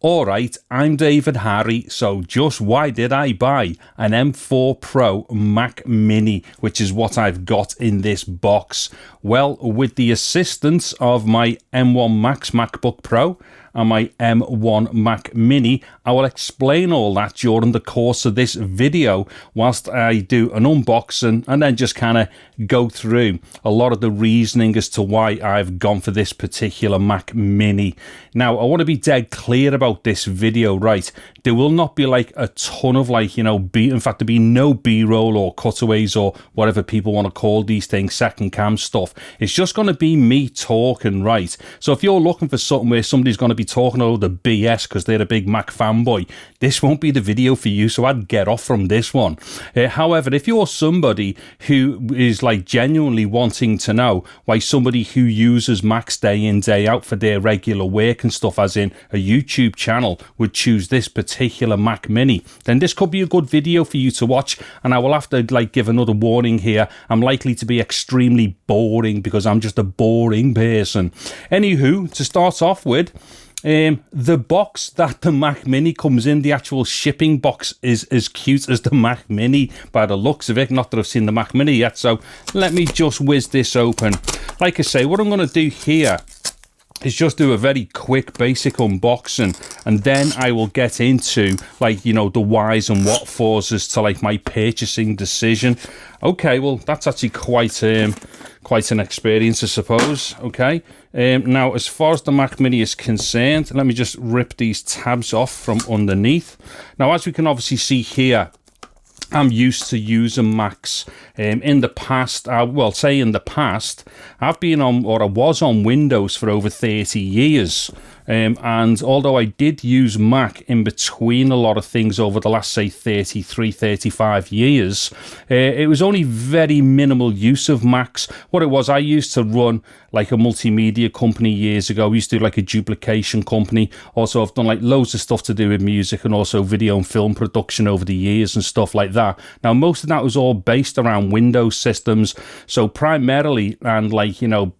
Alright, I'm David Harry, so just why did I buy an M4 Pro Mac Mini, which is what I've got in this box? Well, with the assistance of my M1 Max MacBook Pro and my M1 Mac Mini, I will explain all that during the course of this video whilst I do an unboxing and then just kind of go through a lot of the reasoning as to why I've gone for this particular Mac Mini. Now, I want to be dead clear about this video, right? There will not be like a ton of like, in fact, there'll be no B-roll or cutaways or whatever people want to call these things, second cam stuff. It's just going to be me talking, right? So if you're looking for something where somebody's going to be talking all the BS because they're a big Mac fanboy, this won't be the video for you, so I'd get off from this one. However, if you're somebody who is like genuinely wanting to know why somebody who uses Macs day in, day out for their regular work and stuff, as in a YouTube channel, would choose this particular Mac Mini, then this could be a good video for you to watch. And I will have to like give another warning here. I'm likely to be extremely boring because I'm just a boring person. Anywho, to start off with, the box that the Mac Mini comes in, the actual shipping box, is as cute as the Mac Mini by the looks of it. Not that I've seen the Mac Mini yet, so let me just whiz this open. Like I say, what I'm going to do here is just do a very quick basic unboxing, and then I will get into like, the whys and what fors as to like my purchasing decision. Okay, well, that's actually quite an experience, I suppose. Okay, now as far as the Mac Mini is concerned, let me just rip these tabs off from underneath. Now, as we can obviously see here, I'm used to using Macs. In the past, in the past, I've been on, or I was on Windows for over 30 years. And although I did use Mac in between a lot of things over the last, say, 33, 35 years, it was only very minimal use of Macs. What it was, I used to run like a multimedia company years ago. We used to do like a duplication company. Also, I've done like loads of stuff to do with music and also video and film production over the years and stuff like that. Now, most of that was all based around Windows systems. So primarily, and like,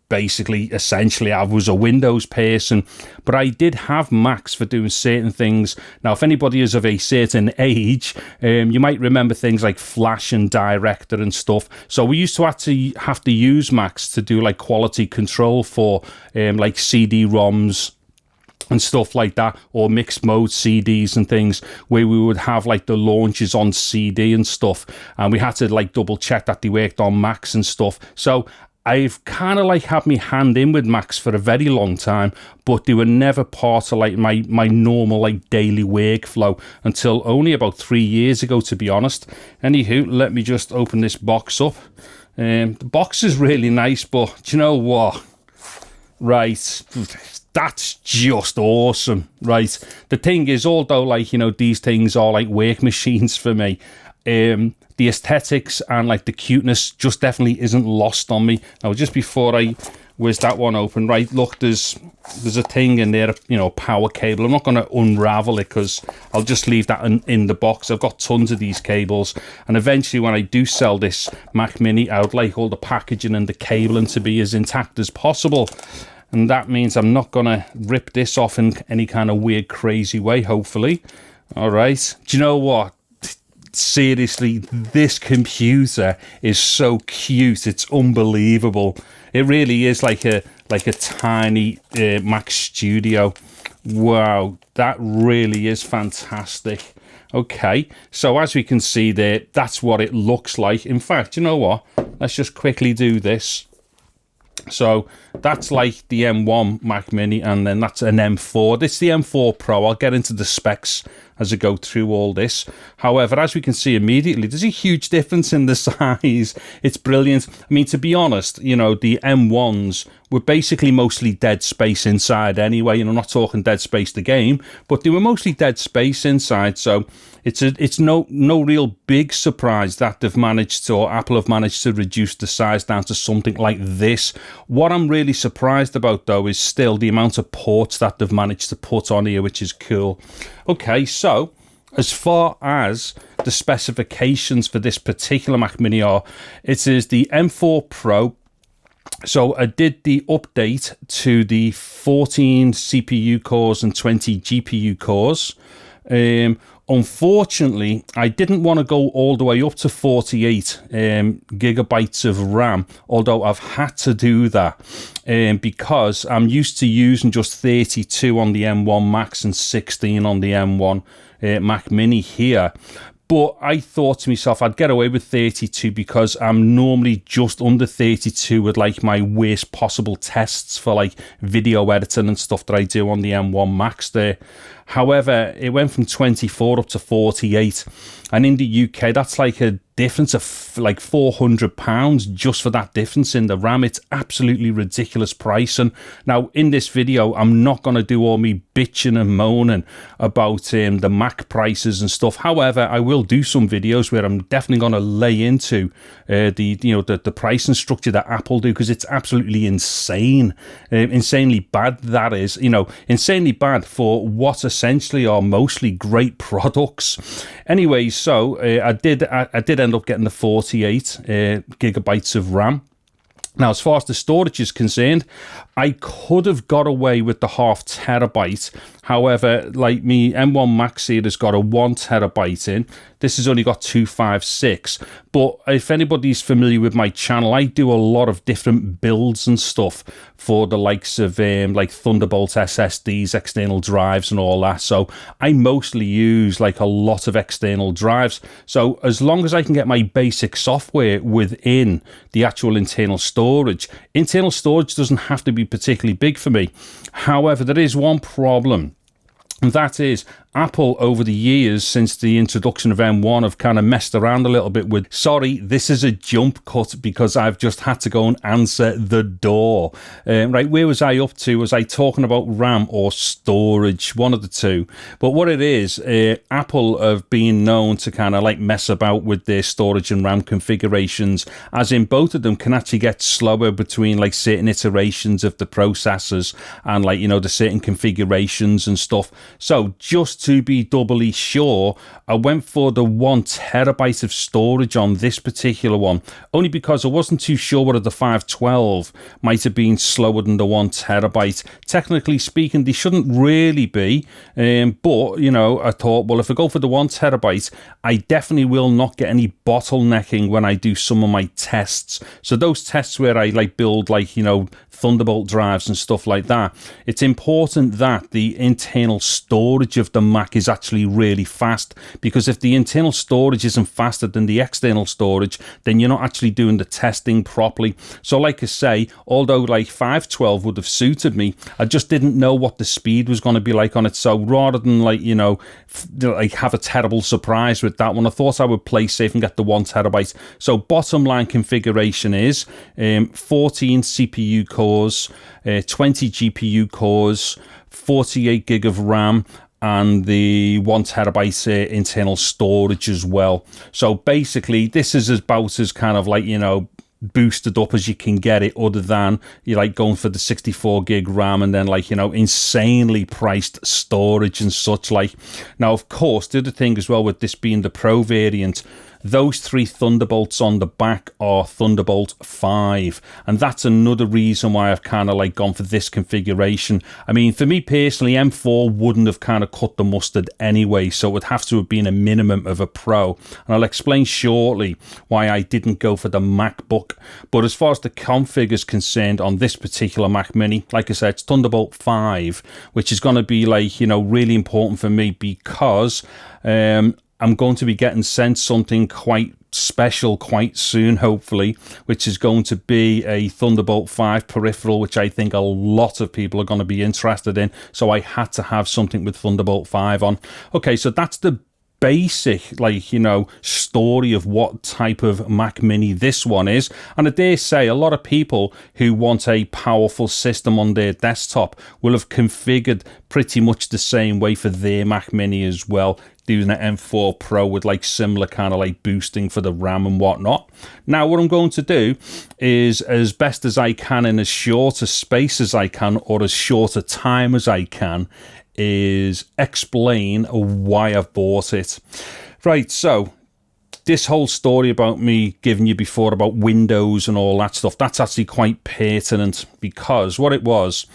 basically, essentially, I was a Windows person, but I did have Macs for doing certain things. Now, if anybody is of a certain age, you might remember things like Flash and Director and stuff. So we used to actually have to use Macs to do like quality control for like CD-ROMs and stuff like that, or mixed mode CDs and things, where we would have like the launches on CD and stuff, and we had to like double check that they worked on Macs and stuff. So I've kind of like had my hand in with Macs for a very long time, but they were never part of like my normal like daily workflow until only about 3 years ago, to be honest. Anywho, let me just open this box up. The box is really nice, but do you know what? Right, that's just awesome, right? The thing is, although like, these things are like work machines for me, the aesthetics and like the cuteness just definitely isn't lost on me. Now, just before I whiz that one open, right, look, there's a thing in there, power cable. I'm not going to unravel it because I'll just leave that in the box. I've got tons of these cables, and eventually when I do sell this Mac Mini, I would like all the packaging and the cabling to be as intact as possible. And that means I'm not going to rip this off in any kind of weird, crazy way, hopefully. All right. Do you know what? Seriously, this computer is so cute. It's unbelievable. It really is like a tiny Mac Studio. Wow, that really is fantastic. Okay, so as we can see there, that's what it looks like. In fact, you know what? Let's just quickly do this. So that's like the M1 Mac Mini, and then that's an M4. This is the M4 Pro. I'll get into the specs as I go through all this. However, as we can see immediately, there's a huge difference in the size. It's brilliant. I mean, to be honest, the M1s were basically mostly Dead Space inside anyway. I'm not talking Dead Space the game, but they were mostly Dead Space inside. So it's no real big surprise that they've managed to, or Apple have managed to reduce the size down to something like this. What I'm really surprised about, though, is still the amount of ports that they've managed to put on here, which is cool. Okay, so as far as the specifications for this particular Mac Mini are, it is the M4 Pro So I did the update to the 14 CPU cores and 20 GPU cores. Unfortunately, I didn't want to go all the way up to 48 gigabytes of RAM, although I've had to do that because I'm used to using just 32 on the M1 Max and 16 on the M1 Mac Mini here. But I thought to myself, I'd get away with 32 because I'm normally just under 32 with like my worst possible tests for like video editing and stuff that I do on the M1 Max there. However, it went from 24 up to 48. And in the UK, that's like a difference of like £400 just for that difference in the RAM. It's absolutely ridiculous pricing. Now, in this video, I'm not going to do all me bitching and moaning about the Mac prices and stuff. However, I will do some videos where I'm definitely going to lay into the pricing structure that Apple do, because it's absolutely insane, insanely bad. That is, insanely bad for what essentially are mostly great products. Anyway, so I did end up getting the 48 gigabytes of RAM. Now, as far as the storage is concerned, I could have got away with the 0.5 terabyte. However, like me M1 Max here has got a 1 terabyte in. This has only got 256. But if anybody's familiar with my channel, I do a lot of different builds and stuff for the likes of like Thunderbolt SSDs, external drives and all that. So I mostly use like a lot of external drives. So as long as I can get my basic software within the actual internal storage doesn't have to be particularly big for me. However, there is one problem. And that is, Apple over the years since the introduction of M1 have kind of messed around a little bit with, sorry, this is a jump cut because I've just had to go and answer the door. Right, where was I up to? Was I talking about RAM or storage? One of the two. But what it is, Apple have been known to kind of like mess about with their storage and RAM configurations, as in both of them can actually get slower between like certain iterations of the processors and like, the certain configurations and stuff. So just to be doubly sure, I went for the 1 terabyte of storage on this particular one, only because I wasn't too sure whether the 512 might have been slower than the 1 terabyte. Technically speaking, they shouldn't really be, but I thought, well, if I go for the 1 terabyte, I definitely will not get any bottlenecking when I do some of my tests. So those tests where I like build like Thunderbolt drives and stuff like that, it's important that the internal storage of the Mac is actually really fast, because if the internal storage isn't faster than the external storage, then you're not actually doing the testing properly. So like I say, although like 512 would have suited me, I just didn't know what the speed was going to be like on it. So rather than like like have a terrible surprise with that one, I thought I would play safe and get the 1 terabyte. So bottom line configuration is 14 CPU cores, 20 GPU cores, 48 gig of RAM, and the 1 terabyte internal storage as well. So basically, this is about as kind of like, boosted up as you can get it, other than you like going for the 64 gig RAM and then like insanely priced storage and such like. Now, of course, the other thing as well with this being the Pro variant, those 3 Thunderbolts on the back are Thunderbolt 5, and that's another reason why I've kind of like gone for this configuration. I mean, for me personally, M4 wouldn't have kind of cut the mustard anyway, so it would have to have been a minimum of a Pro, and I'll explain shortly why I didn't go for the MacBook. But as far as the config is concerned on this particular Mac Mini, like I said, it's Thunderbolt 5, which is going to be like, really important for me, because I'm going to be getting sent something quite special quite soon, hopefully, which is going to be a Thunderbolt 5 peripheral, which I think a lot of people are going to be interested in. So I had to have something with Thunderbolt 5 on. Okay, so that's the basic story of what type of Mac Mini this one is. And I dare say a lot of people who want a powerful system on their desktop will have configured pretty much the same way for their Mac Mini as well, using an M4 Pro with like similar kind of like boosting for the RAM and whatnot. Now what I'm going to do is, as best as I can in as short a space as I can, or as short a time as I can, is explain why I've bought it. Right, so this whole story about me giving you before about Windows and all that stuff, that's actually quite pertinent, because what it was,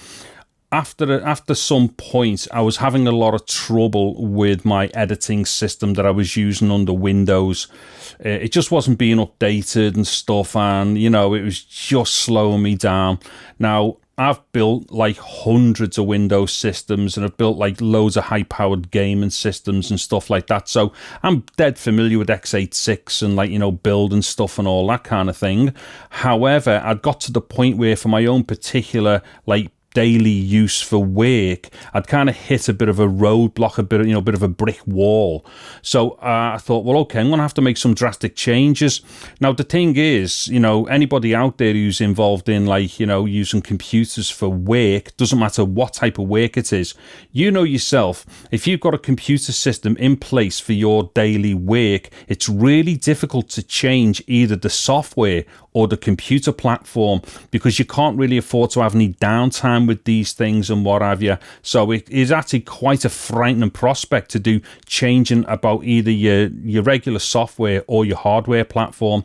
after some point, I was having a lot of trouble with my editing system that I was using under Windows. It just wasn't being updated and stuff, and, you know, it was just slowing me down. Now, I've built like hundreds of Windows systems, and I've built like loads of high-powered gaming systems and stuff like that. So I'm dead familiar with x86 and, like, you know, building stuff and all that kind of thing. However, I'd got to the point where for my own particular, like, daily use for work, I'd kind of hit a bit of a roadblock, a bit of a brick wall. So I thought, well, okay, I'm going to have to make some drastic changes. Now, the thing is, you know, anybody out there who's involved in, like, you know, using computers for work, doesn't matter what type of work it is, you know yourself, if you've got a computer system in place for your daily work, it's really difficult to change either the software or the computer platform, because you can't really afford to have any downtime with these things and what have you. So it is actually quite a frightening prospect to do changing about either your regular software or your hardware platform.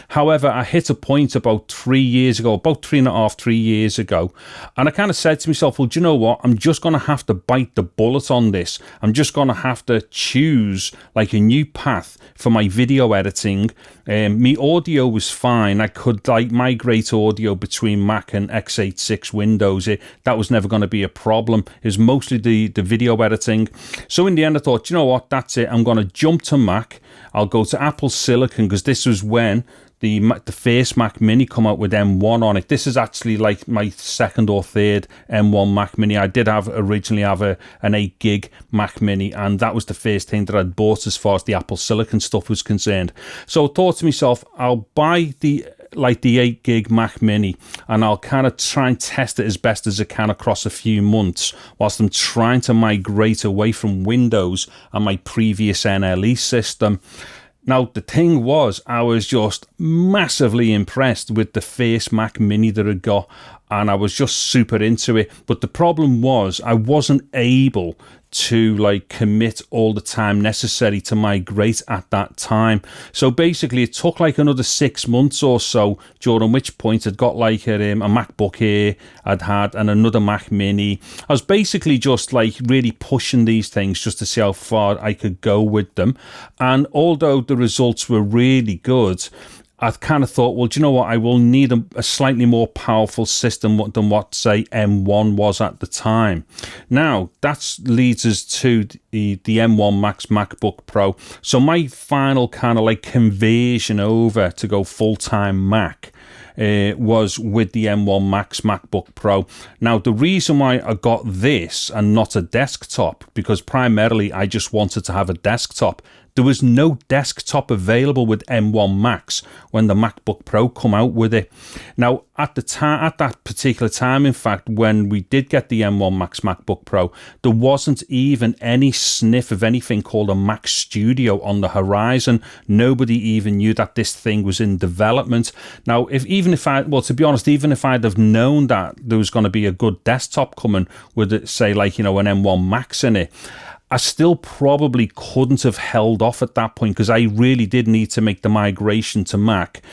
However, I hit a point about 3 years ago, about 3 years ago, and I kind of said to myself, well, do you know what? I'm just going to have to bite the bullet on this. I'm just going to have to choose like a new path for my video editing. My audio was fine. I could like migrate audio between Mac and x86 Windows. That was never going to be a problem. It was mostly the video editing. So in the end, I thought, you know what, that's it. I'm going to jump to Mac. I'll go to Apple Silicon, because this was when the first Mac Mini come out with M1 on it. This is actually like my second or third M1 Mac Mini. I did originally have an 8 gig Mac Mini, and that was the first thing that I'd bought as far as the Apple Silicon stuff was concerned. So I thought to myself, I'll buy the 8 gig Mac Mini, and I'll kind of try and test it as best as I can across a few months whilst I'm trying to migrate away from Windows and my previous NLE system. Now, the thing was, I was just massively impressed with the first Mac Mini that I got, and I was just super into it. But the problem was, I wasn't able to like commit all the time necessary to migrate at that time. So basically it took like another 6 months or so, during which point I'd got like a MacBook Air I'd had, and another Mac Mini. I was basically just like really pushing these things just to see how far I could go with them. And although the results were really good, I kind of thought, well, do you know what? I will need a slightly more powerful system than what, say, M1 was at the time. Now, that leads us to the M1 Max MacBook Pro. So my final kind of like conversion over to go full-time Mac was with the M1 Max MacBook Pro. Now, the reason why I got this and not a desktop, because primarily I just wanted to have a desktop. There was no desktop available with M1 Max when the MacBook Pro come out with it. Now, at that particular time, in fact, when we did get the M1 Max MacBook Pro, there wasn't even any sniff of anything called a Mac Studio on the horizon. Nobody even knew that this thing was in development. Now, even if I'd have known that there was going to be a good desktop coming with, say, like, you know, an M1 Max in it, I still probably couldn't have held off at that point, because I really did need to make the migration to Mac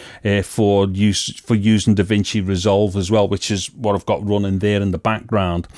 for using DaVinci Resolve as well, which is what I've got running there in the background.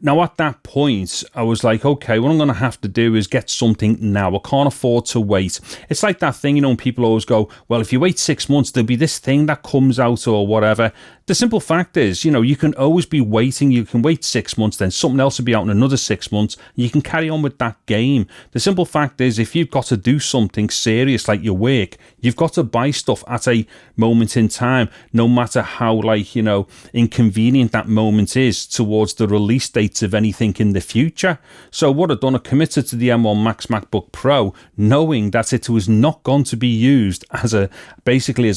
Now, at that point, I was like, okay, what I'm going to have to do is get something now. I can't afford to wait. It's like that thing, you know, when people always go, well, if you wait 6 months, there'll be this thing that comes out or whatever. The simple fact is, you know, you can always be waiting. You can wait 6 months, then something else will be out in another 6 months. You can carry on with that game. The simple fact is, if you've got to do something serious like your work, you've got to buy stuff at a moment in time, no matter how, like, you know, inconvenient that moment is towards the release date of anything in the future. So what I've done, I committed to the M1 Max MacBook Pro, knowing that it was not going to be used as a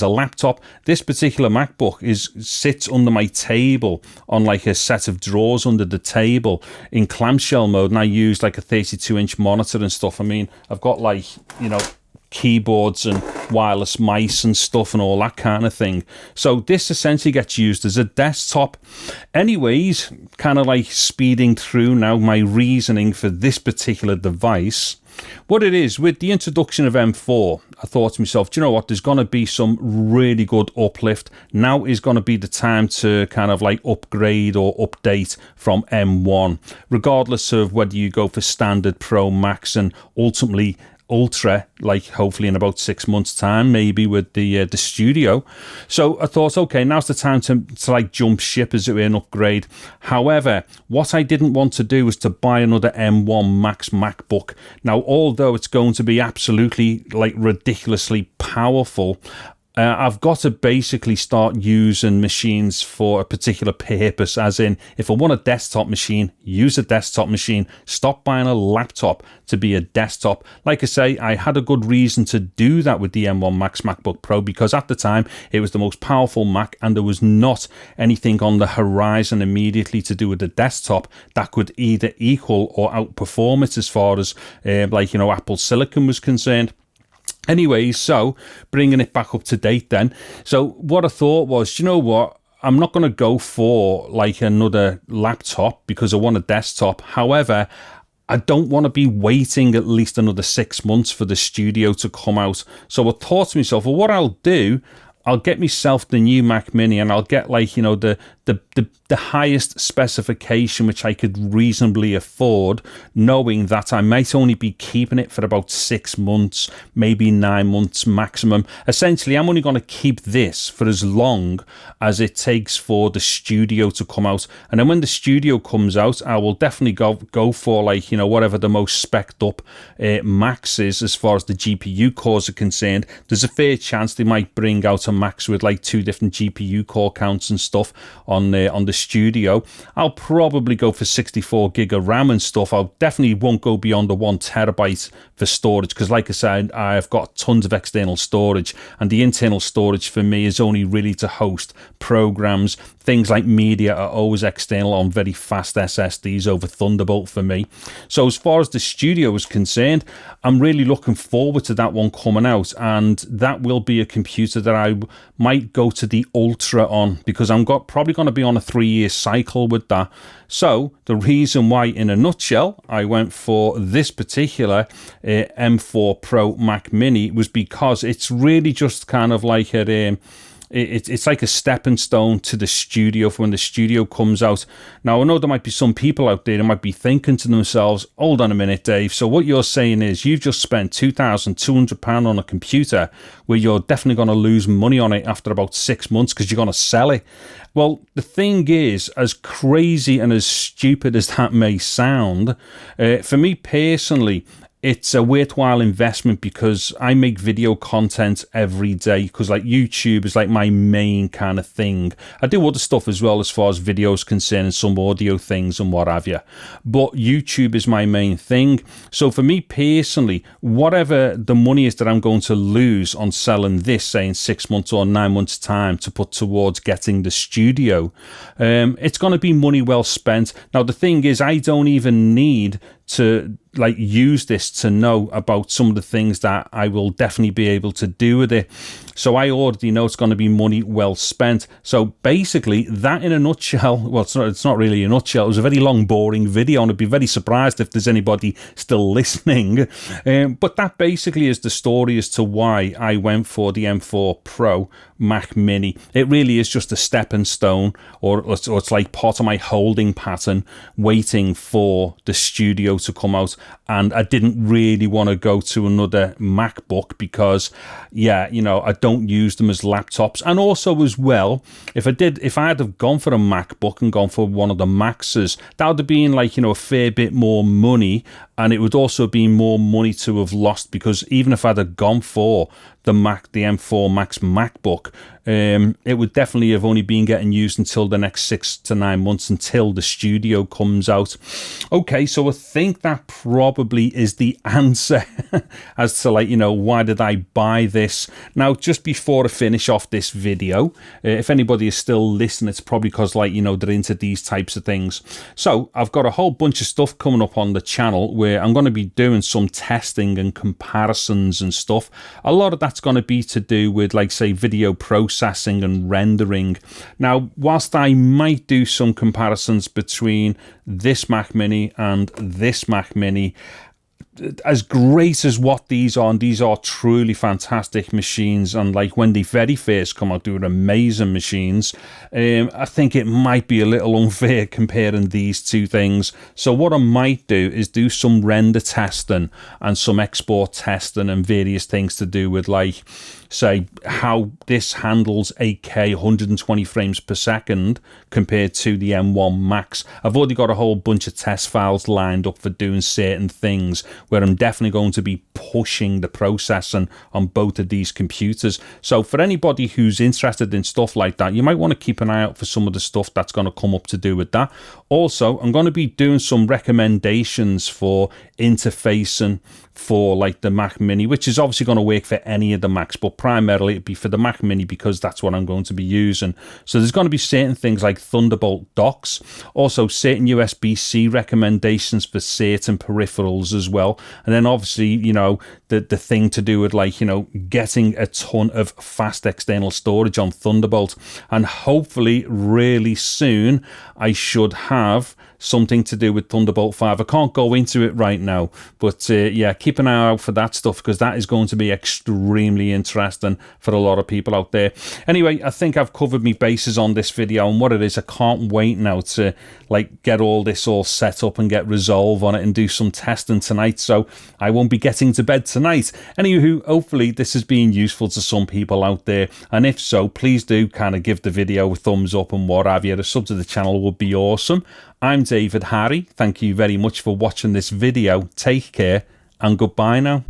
laptop. This particular MacBook sits under my table on like a set of drawers under the table in clamshell mode, and I use like a 32-inch monitor and stuff. I mean, I've got like, you know, keyboards and wireless mice and stuff and all that kind of thing. So this essentially gets used as a desktop. Anyways, kind of like speeding through now my reasoning for this particular device. What it is, with the introduction of M4, I thought to myself, do you know what, there's going to be some really good uplift. Now is going to be the time to kind of like upgrade or update from M1, regardless of whether you go for standard, Pro, Max, and ultimately Ultra, like hopefully in about 6 months time, maybe with the studio. So I thought, okay, now's the time to like jump ship, as it were, and upgrade. However, what I didn't want to do was to buy another M1 Max MacBook. Now, although it's going to be absolutely like ridiculously powerful, I've got to basically start using machines for a particular purpose, as in, if I want a desktop machine, use a desktop machine. Stop buying a laptop to be a desktop. Like I say, I had a good reason to do that with the M1 Max MacBook Pro, because at the time, it was the most powerful Mac, and there was not anything on the horizon immediately to do with the desktop that could either equal or outperform it as far as, like, you know, Apple Silicon was concerned. Anyway, so bringing it back up to date then. So what I thought was, you know what? I'm not going to go for like another laptop because I want a desktop. However, I don't want to be waiting at least another 6 months for the studio to come out. So I thought to myself, well, what I'll do, I'll get myself the new Mac Mini, and I'll get, like, you know, the highest specification which I could reasonably afford, knowing that I might only be keeping it for about 6 months, maybe 9 months maximum. Essentially, I'm only going to keep this for as long as it takes for the studio to come out. And then when the studio comes out, I will definitely go for, like, you know, whatever the most spec'd up Max is as far as the GPU cores are concerned. There's a fair chance they might bring out a Max with like 2 different GPU core counts and stuff on the studio. I'll probably go for 64 gig of RAM and stuff. I definitely won't go beyond the 1 terabyte for storage, because like I said, I've got tons of external storage, and the internal storage for me is only really to host programs. Things like media are always external on very fast SSDs over Thunderbolt for me. So as far as the studio is concerned, I'm really looking forward to that one coming out, and that will be a computer that I might go to the Ultra on, because I'm probably going to be on a 3-year cycle with that. So the reason why, in a nutshell, I went for this particular M4 Pro Mac Mini was because it's really just kind of like it's like a stepping stone to the studio for when the studio comes out. Now, I know there might be some people out there that might be thinking to themselves, hold on a minute, Dave. So what you're saying is you've just spent £2,200 on a computer where you're definitely going to lose money on it after about 6 months because you're going to sell it. Well, the thing is, as crazy and as stupid as that may sound, for me personally, it's a worthwhile investment because I make video content every day, because like YouTube is like my main kind of thing. I do other stuff as well as far as videos concerned and some audio things and what have you. But YouTube is my main thing. So for me personally, whatever the money is that I'm going to lose on selling this, say in 6 months or 9 months time to put towards getting the studio, it's going to be money well spent. Now, the thing is, I don't even need to like use this to know about some of the things that I will definitely be able to do with it. So I already know it's going to be money well spent. So basically, that in a nutshell, well, it's not really a nutshell. It was a very long, boring video, and I'd be very surprised if there's anybody still listening. But that basically is the story as to why I went for the M4 Pro Mac Mini. It really is just a stepping stone, or it's like part of my holding pattern, waiting for the studio to come out. And I didn't really want to go to another MacBook because, yeah, you know, I don't use them as laptops. And also as well, if I had have gone for a MacBook and gone for one of the Maxes, that would have been like, you know, a fair bit more money. And it would also be more money to have lost, because even if I'd have gone for the M4 Max MacBook, it would definitely have only been getting used until the next 6 to 9 months until the studio comes out. Okay, so I think that probably is the answer as to, like, you know, why did I buy this? Now, just before I finish off this video, if anybody is still listening, it's probably because, like, you know, they're into these types of things. So I've got a whole bunch of stuff coming up on the channel where I'm going to be doing some testing and comparisons and stuff. A lot of that's going to be to do with, like, say, video processing and rendering. Now, whilst I might do some comparisons between this Mac Mini and this Mac Mini, as great as what these are, and these are truly fantastic machines, and like when they very first come out, they were amazing machines. I think it might be a little unfair comparing these two things. So what I might do is do some render testing and some export testing and various things to do with, like, say, how this handles 8K 120 frames per second compared to the M1 Max. I've already got a whole bunch of test files lined up for doing certain things where I'm definitely going to be pushing the processing on both of these computers. So for anybody who's interested in stuff like that, you might want to keep an eye out for some of the stuff that's going to come up to do with that. Also, I'm going to be doing some recommendations for interfacing for, like, the Mac Mini, which is obviously going to work for any of the Macs, but primarily it'd be for the Mac Mini because that's what I'm going to be using. So there's going to be certain things like Thunderbolt docks, also certain USB-C recommendations for certain peripherals as well, and then obviously, you know, the thing to do with, like, you know, getting a ton of fast external storage on Thunderbolt. And hopefully really soon I should have something to do with Thunderbolt 5. I can't go into it right now, but yeah, keep an eye out for that stuff, because that is going to be extremely interesting for a lot of people out there. Anyway, I think I've covered my bases on this video and what it is. I can't wait now to, like, get all this all set up and get Resolve on it and do some testing tonight, so I won't be getting to bed tonight. Anywho, hopefully this has been useful to some people out there, and if so, please do kind of give the video a thumbs up and what have you. A sub to the channel would be awesome. I'm David Harry. Thank you very much for watching this video. Take care and goodbye now.